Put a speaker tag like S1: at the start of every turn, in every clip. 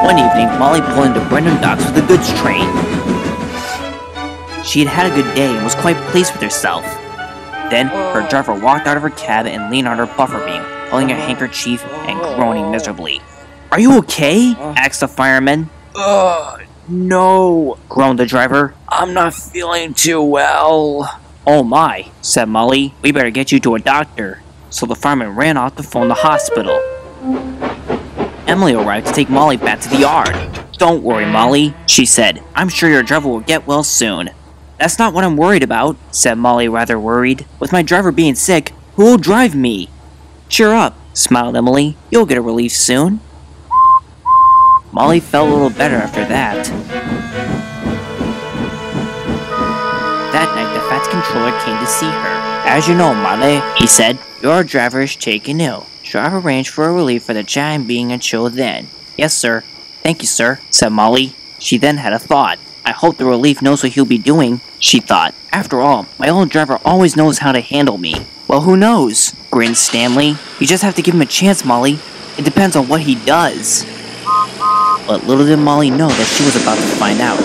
S1: One evening, Molly pulled into Brandon Docks with the goods train. She had had a good day and was quite pleased with herself. Then, her driver walked out of her cab and leaned on her buffer beam, pulling a handkerchief and groaning miserably. "Are you okay?" asked the fireman. "No," groaned the driver. "I'm not feeling too well." "Oh my," said Molly. "We better get you to a doctor." So the fireman ran off to phone the hospital. Emily arrived to take Molly back to the yard. "Don't worry, Molly," she said. "I'm sure your driver will get well soon." "That's not what I'm worried about," said Molly, rather worried. "With my driver being sick, who will drive me?" "Cheer up," smiled Emily. "You'll get a relief soon." Molly felt a little better after that. That night, the Fats controller came to see her. "As you know, Molly," he said, "your driver is taken ill. So I've arranged for a relief for the time being until then." "Yes, sir." "Thank you, sir," said Molly. She then had a thought. "I hope the relief knows what he'll be doing," she thought. "After all, my old driver always knows how to handle me." "Well, who knows?" grinned Stanley. "You just have to give him a chance, Molly. It depends on what he does." But little did Molly know that she was about to find out.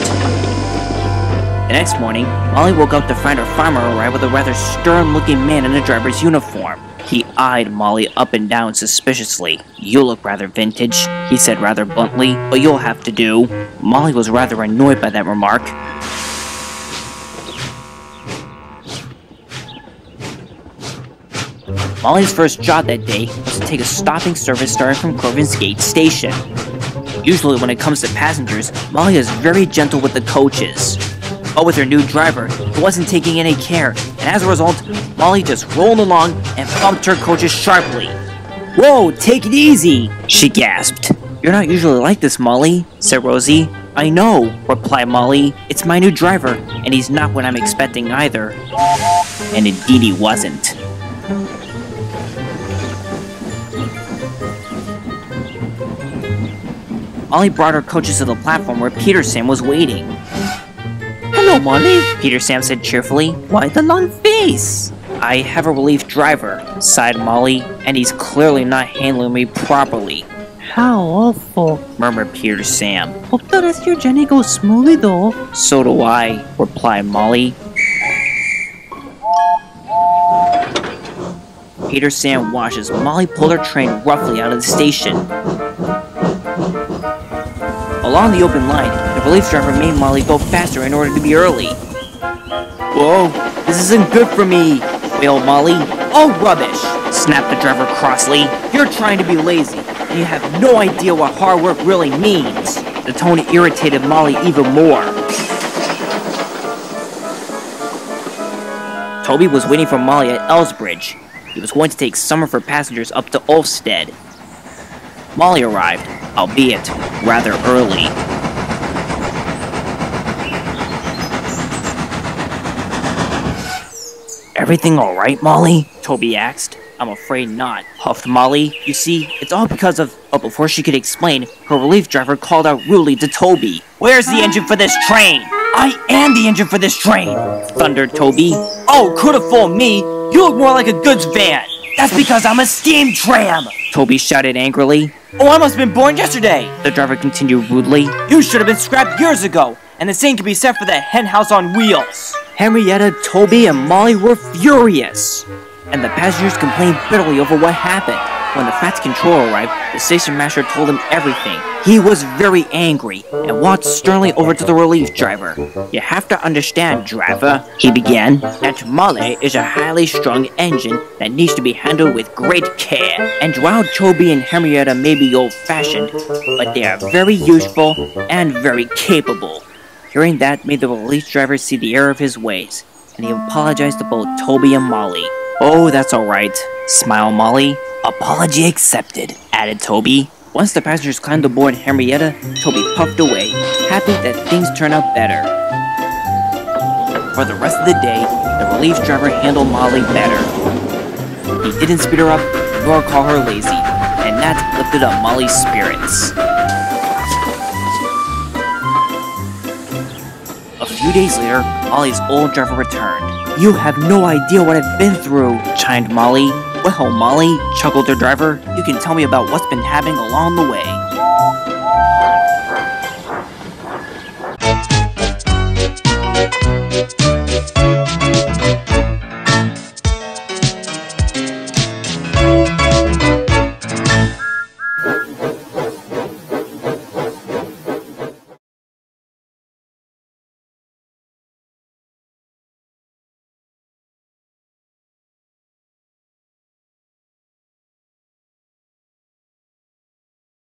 S1: The next morning, Molly woke up to find her farmer arrive with a rather stern-looking man in a driver's uniform. He eyed Molly up and down suspiciously. "You look rather vintage," he said rather bluntly, "but you'll have to do." Molly was rather annoyed by that remark. Molly's first job that day was to take a stopping service starting from Corvin's Gate Station. Usually when it comes to passengers, Molly is very gentle with the coaches. But with her new driver, he wasn't taking any care, and as a result, Molly just rolled along and bumped her coaches sharply. "Whoa, take it easy!" she gasped. "You're not usually like this, Molly," said Rosie. "I know," replied Molly. "It's my new driver, and he's not what I'm expecting either." And indeed he wasn't. Molly brought her coaches to the platform where Peter Sam was waiting. "Hello, Molly," Peter Sam said cheerfully. "Why the long face?" "I have a relief driver," sighed Molly, "and he's clearly not handling me properly." "How awful," murmured Peter Sam. "Hope the rest of your journey goes smoothly, though." "So do I," replied Molly. Peter Sam watched as Molly pulled her train roughly out of the station. Along the open line, the relief driver made Molly go faster in order to be early. "Whoa, this isn't good for me," wailed Molly. "Oh, rubbish," snapped the driver crossly. "You're trying to be lazy, and you have no idea what hard work really means." The tone irritated Molly even more. Toby was waiting for Molly at Elsbridge. He was going to take some of her passengers up to Ulfstead. Molly arrived, albeit rather early. "Everything all right, Molly?" Toby asked. "I'm afraid not," huffed Molly. "You see, it's all because of..." But before she could explain, her relief driver called out rudely to Toby. "Where's the engine for this train?" "I am the engine for this train!" thundered Toby. "Oh, could have fooled me! You look more like a goods van!" "That's because I'm a steam tram!" Toby shouted angrily. "Oh, I must have been born yesterday!" the driver continued rudely. "You should have been scrapped years ago, and the same can be said for that hen house on wheels." Henrietta, Toby, and Molly were furious, and the passengers complained bitterly over what happened. When the Fats controller arrived, the station master told him everything. He was very angry and walked sternly over to the relief driver. "You have to understand, driver," he began, "that Molly is a highly strung engine that needs to be handled with great care. And while Toby and Henrietta may be old-fashioned, but they are very useful and very capable." Hearing that made the relief driver see the error of his ways, and he apologized to both Toby and Molly. "Oh, that's alright," smiled Molly. "Apology accepted," added Toby. Once the passengers climbed aboard Henrietta, Toby puffed away, happy that things turned out better. For the rest of the day, the relief driver handled Molly better. He didn't speed her up, nor call her lazy, and that lifted up Molly's spirits. A few days later, Molly's old driver returned. "You have no idea what I've been through," chimed Molly. Well, Molly, chuckled the driver, you can tell me about what's been happening along the way.